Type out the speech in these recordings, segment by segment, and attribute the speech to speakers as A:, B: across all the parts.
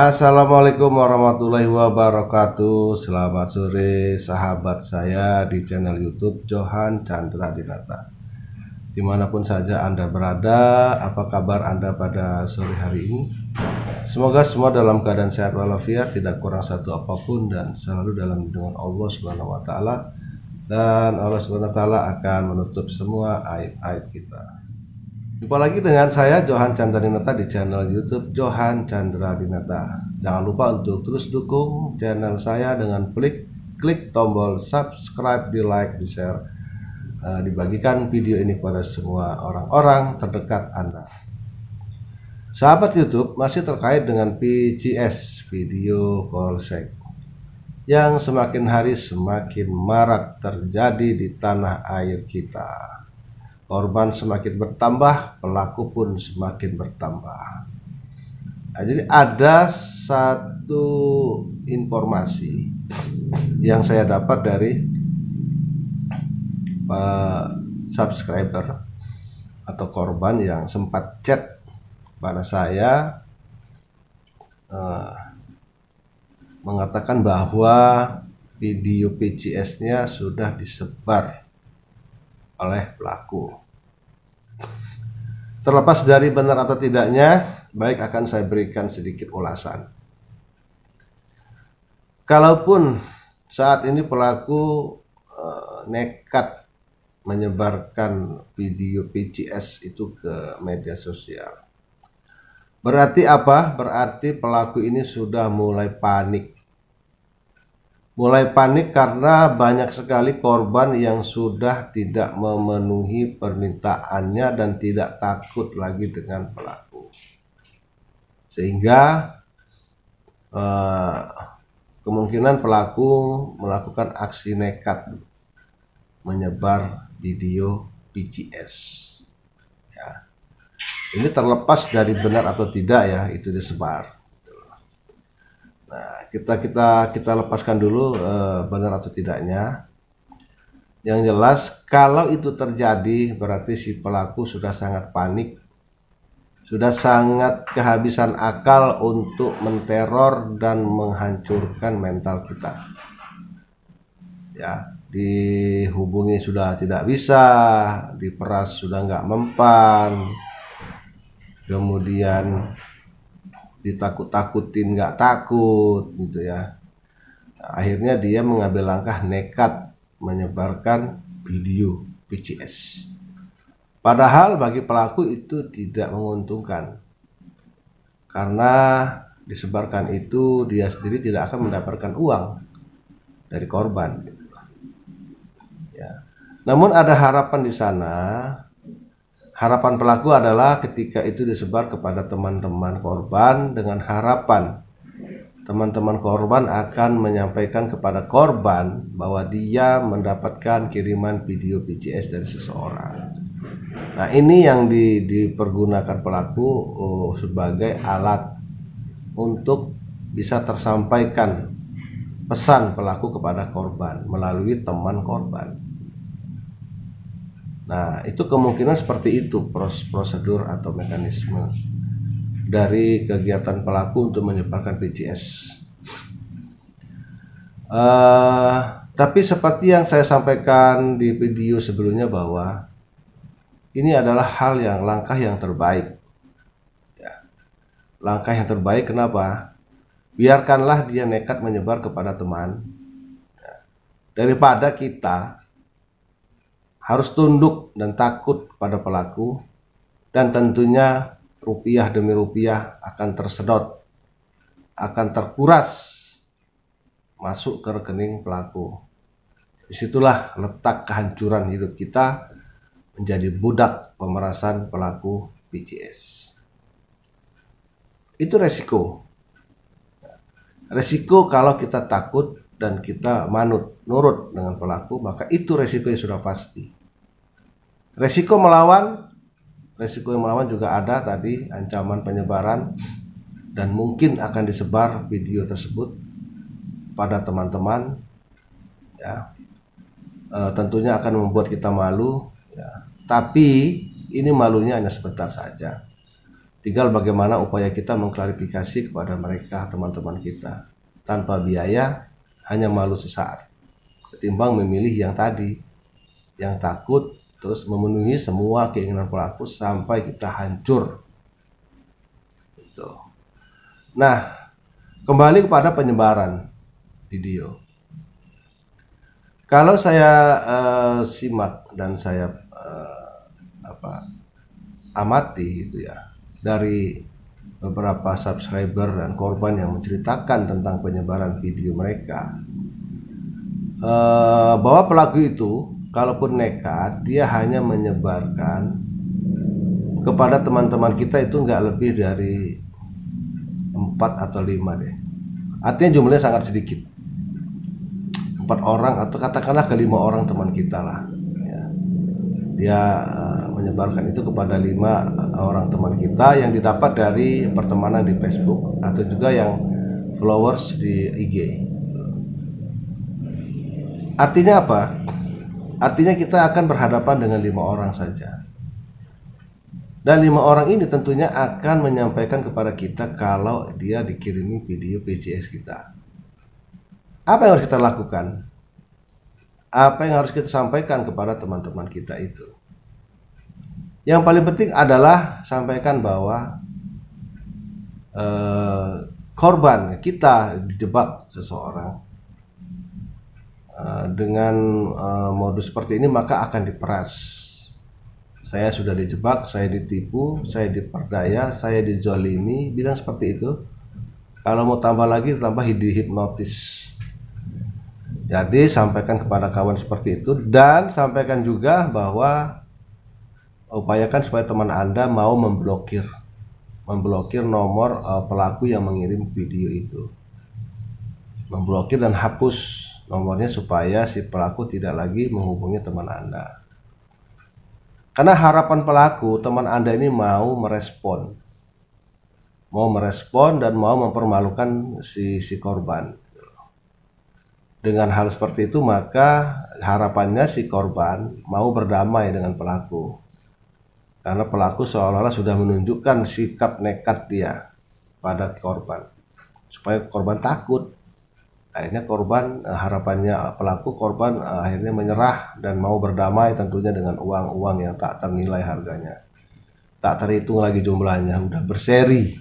A: Assalamualaikum warahmatullahi wabarakatuh. Selamat sore sahabat saya di channel YouTube Johan Chandra Dinata. Dimanapun saja Anda berada, apa kabar Anda pada sore hari ini? Semoga semua dalam keadaan sehat walafiat, tidak kurang satu apapun, dan selalu dalam lindungan Allah Subhanahu wa Ta'ala. Dan Allah Subhanahu wa Ta'ala akan menutup semua aib-aib kita. Jumpa lagi dengan saya Johan Chandra Dinata di channel YouTube Johan Chandra Dinata. Jangan lupa untuk terus dukung channel saya dengan klik tombol subscribe, di like, di share, dibagikan video ini kepada semua orang-orang terdekat Anda. Sahabat YouTube, masih terkait dengan VCS, video polsek, yang semakin hari semakin marak terjadi di tanah air kita. Korban semakin bertambah, pelaku pun semakin bertambah. Nah, jadi ada satu informasi yang saya dapat dari subscriber atau korban yang sempat chat pada saya, mengatakan bahwa video PCS-nya sudah disebar oleh pelaku. Terlepas dari benar atau tidaknya, baik, akan saya berikan sedikit ulasan. Kalaupun saat ini pelaku nekat menyebarkan video PCS itu ke media sosial, berarti apa? Berarti pelaku ini sudah mulai panik. Mulai panik karena banyak sekali korban yang sudah tidak memenuhi permintaannya dan tidak takut lagi dengan pelaku. Sehingga kemungkinan pelaku melakukan aksi nekat menyebar video PCS. Ya. Ini terlepas dari benar atau tidak ya, itu disebar. Nah, kita lepaskan dulu benar atau tidaknya. Yang jelas, kalau itu terjadi berarti si pelaku sudah sangat panik, sudah sangat kehabisan akal untuk menteror dan menghancurkan mental kita. Ya, dihubungi sudah tidak bisa, diperas sudah nggak mempan, kemudian ditakut-takutin nggak takut gitu ya. Nah, akhirnya dia mengambil langkah nekat menyebarkan video PCS. Padahal bagi pelaku itu tidak menguntungkan, karena disebarkan itu dia sendiri tidak akan mendapatkan uang dari korban. Ya. Namun ada harapan di sana. Harapan pelaku adalah ketika itu disebar kepada teman-teman korban, dengan harapan teman-teman korban akan menyampaikan kepada korban bahwa dia mendapatkan kiriman video PCS dari seseorang. Nah, ini yang dipergunakan pelaku sebagai alat untuk bisa tersampaikan pesan pelaku kepada korban melalui teman korban. Nah, itu kemungkinan seperti itu prosedur atau mekanisme dari kegiatan pelaku untuk menyebarkan PCS. Tapi seperti yang saya sampaikan di video sebelumnya, bahwa ini adalah langkah yang terbaik. Ya. Langkah yang terbaik kenapa? Biarkanlah dia nekat menyebar kepada teman, ya, daripada kita harus tunduk dan takut pada pelaku, dan tentunya rupiah demi rupiah akan tersedot, akan terkuras masuk ke rekening pelaku. Disitulah letak kehancuran hidup kita, menjadi budak pemerasan pelaku PCS. Itu resiko. Resiko kalau kita takut dan kita nurut dengan pelaku, maka itu resiko yang sudah pasti. Resiko yang melawan juga ada tadi, ancaman penyebaran, dan mungkin akan disebar video tersebut pada teman-teman. Ya, tentunya akan membuat kita malu. Ya. Tapi ini malunya hanya sebentar saja. Tinggal bagaimana upaya kita mengklarifikasi kepada mereka, teman-teman kita, tanpa biaya, hanya malu sesaat, ketimbang memilih yang tadi, yang takut terus memenuhi semua keinginan pelaku sampai kita hancur. Gitu. Nah, kembali kepada penyebaran video. Kalau saya simak dan saya amati gitu ya, dari beberapa subscriber dan korban yang menceritakan tentang penyebaran video mereka, bahwa pelaku itu kalaupun nekat, dia hanya menyebarkan kepada teman-teman kita itu nggak lebih dari 4 atau 5 deh. Artinya jumlahnya sangat sedikit. 4 orang atau katakanlah ke 5 orang teman kita lah. Ya. Dia menyebarkan itu kepada 5 orang teman kita yang didapat dari pertemanan di Facebook atau juga yang followers di IG. Artinya apa? Artinya kita akan berhadapan dengan 5 orang saja. Dan 5 orang ini tentunya akan menyampaikan kepada kita kalau dia dikirimi video PCS kita. Apa yang harus kita lakukan? Apa yang harus kita sampaikan kepada teman-teman kita itu? Yang paling penting adalah sampaikan bahwa korban kita dijebak seseorang dengan modus seperti ini, maka akan diperas. Saya sudah dijebak, saya ditipu, saya diperdaya, saya dizolimi, bilang seperti itu. Kalau mau tambah lagi, tambah dihipnotis. Jadi sampaikan kepada kawan seperti itu, dan sampaikan juga bahwa upayakan supaya teman Anda mau memblokir nomor pelaku yang mengirim video itu, memblokir dan hapus nomornya supaya si pelaku tidak lagi menghubungi teman Anda. Karena harapan pelaku, teman Anda ini mau merespon dan mau mempermalukan si korban. Dengan hal seperti itu, maka harapannya si korban mau berdamai dengan pelaku. Karena pelaku seolah-olah sudah menunjukkan sikap nekat dia pada korban, supaya korban takut. Akhirnya korban, harapannya pelaku korban akhirnya menyerah dan mau berdamai tentunya dengan uang-uang yang tak ternilai harganya, tak terhitung lagi jumlahnya, udah berseri,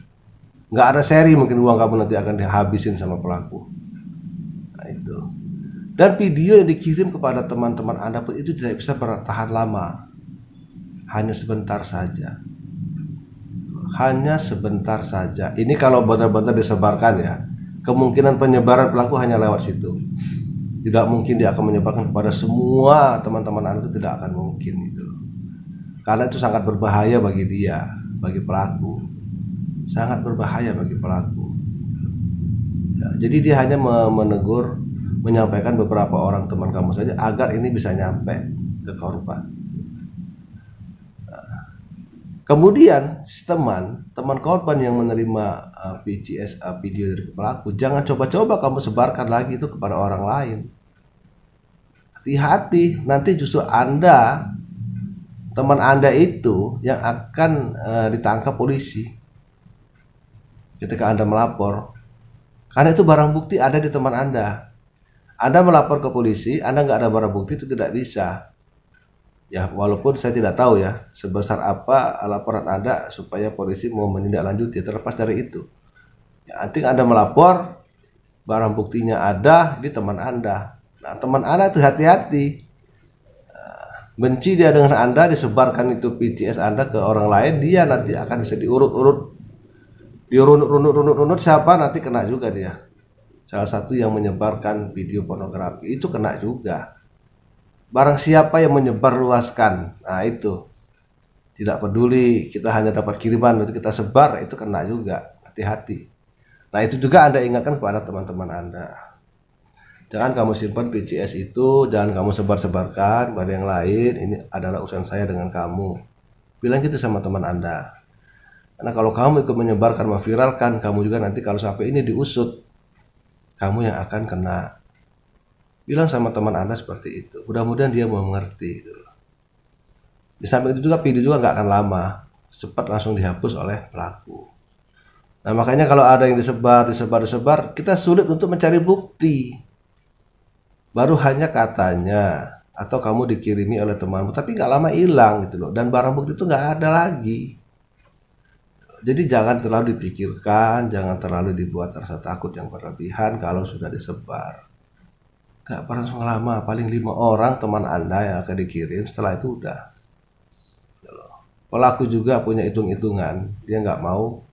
A: nggak ada seri mungkin uang kamu nanti akan dihabisin sama pelaku. Nah itu. Dan video yang dikirim kepada teman-teman Anda pun itu tidak bisa bertahan lama, hanya sebentar saja. Hanya sebentar saja. Ini kalau benar-benar disebarkan ya, kemungkinan penyebaran pelaku hanya lewat situ. Tidak mungkin dia akan menyebarkan kepada semua teman-teman Anda, itu tidak akan mungkin itu. Karena itu sangat berbahaya bagi dia, bagi pelaku. Sangat berbahaya bagi pelaku. Ya, jadi dia hanya menegur, menyampaikan beberapa orang teman kamu saja agar ini bisa nyampe ke korban. Kemudian si teman korban yang menerima PCS video dari pelaku, jangan coba-coba kamu sebarkan lagi itu kepada orang lain. Hati-hati, nanti justru Anda, teman Anda itu yang akan ditangkap polisi ketika Anda melapor. Karena itu barang bukti ada di teman Anda. Anda melapor ke polisi, Anda nggak ada barang bukti, itu tidak bisa. Ya, walaupun saya tidak tahu ya sebesar apa laporan Anda supaya polisi mau menindaklanjuti, terlepas dari itu. Ya, nanti Anda melapor, barang buktinya ada di teman Anda. Nah, teman Anda itu hati-hati. Benci dia dengan Anda, disebarkan itu PCS Anda ke orang lain, dia nanti akan bisa diurut-urut. Dirunut siapa nanti kena juga dia. Salah satu yang menyebarkan video pornografi itu kena juga. Barang siapa yang menyebarluaskan, nah itu tidak peduli kita hanya dapat kiriman itu kita sebar, itu kena juga. Hati-hati. Nah itu juga Anda ingatkan kepada teman-teman Anda. Jangan kamu simpan PCS itu, jangan kamu sebar-sebarkan pada yang lain. Ini adalah urusan saya dengan kamu. Bilang gitu sama teman Anda. Karena kalau kamu ikut menyebarkan, memviralkan, kamu juga nanti kalau sampai ini diusut, kamu yang akan kena. Bilang sama teman Anda seperti itu. Mudah-mudahan dia mau mengerti. Di samping itu juga video juga nggak akan lama. cepat langsung dihapus oleh pelaku. Nah, makanya kalau ada yang disebar, kita sulit untuk mencari bukti. Baru hanya katanya, atau kamu dikirimi oleh temanmu, tapi nggak lama hilang gitu loh. Dan barang bukti itu nggak ada lagi. Jadi jangan terlalu dipikirkan, jangan terlalu dibuat rasa takut yang berlebihan kalau sudah disebar. Nggak langsung lama, paling 5 orang teman Anda yang akan dikirim, setelah itu udah. Pelaku juga punya hitung-hitungan, dia nggak mau,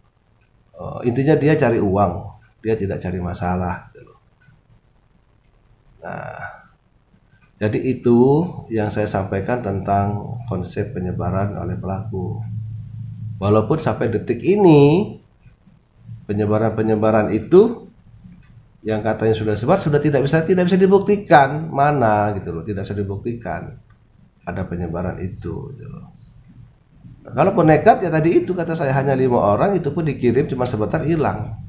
A: intinya dia cari uang, dia tidak cari masalah. Nah, jadi itu yang saya sampaikan tentang konsep penyebaran oleh pelaku. Walaupun sampai detik ini penyebaran itu yang katanya sudah sebar sudah tidak bisa dibuktikan mana gitu loh, tidak bisa dibuktikan ada penyebaran itu gitu loh. Nah, kalaupun nekat ya tadi itu kata saya hanya 5 orang, itu pun dikirim cuma sebentar hilang.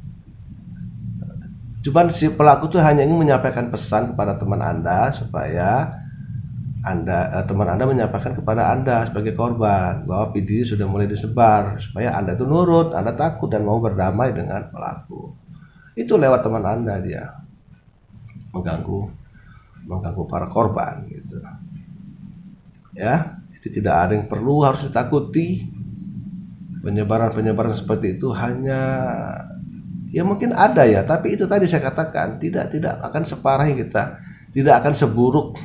A: Cuman si pelaku tuh hanya ingin menyampaikan pesan kepada teman Anda supaya teman Anda menyampaikan kepada Anda sebagai korban bahwa video sudah mulai disebar supaya Anda itu nurut, Anda takut dan mau berdamai dengan pelaku. Itu lewat teman Anda dia mengganggu para korban gitu. Ya, jadi tidak ada yang perlu harus ditakuti. Penyebaran seperti itu hanya ya mungkin ada ya, tapi itu tadi saya katakan tidak akan separah yang kita, tidak akan seburuk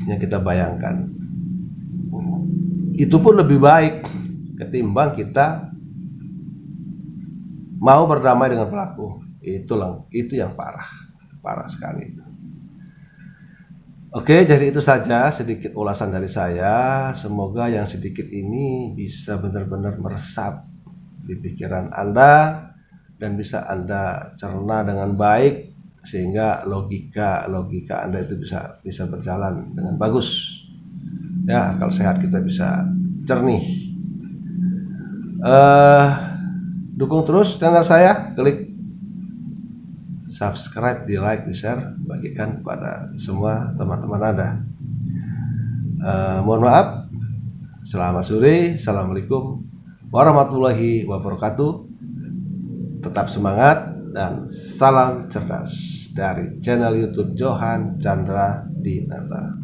A: yang kita bayangkan. Itu pun lebih baik ketimbang kita mau berdamai dengan pelaku. Itu yang parah sekali. Oke, jadi itu saja sedikit ulasan dari saya. Semoga yang sedikit ini bisa benar-benar meresap di pikiran Anda dan bisa Anda cerna dengan baik, sehingga logika Anda itu bisa berjalan dengan bagus. Ya, akal sehat kita bisa jernih. Dukung terus channel saya, klik subscribe, di like, di share, bagikan kepada semua teman-teman Anda. Mohon maaf. Selamat sore. Assalamualaikum warahmatullahi wabarakatuh. Tetap semangat dan salam cerdas dari channel YouTube Johan Chandra Dinata.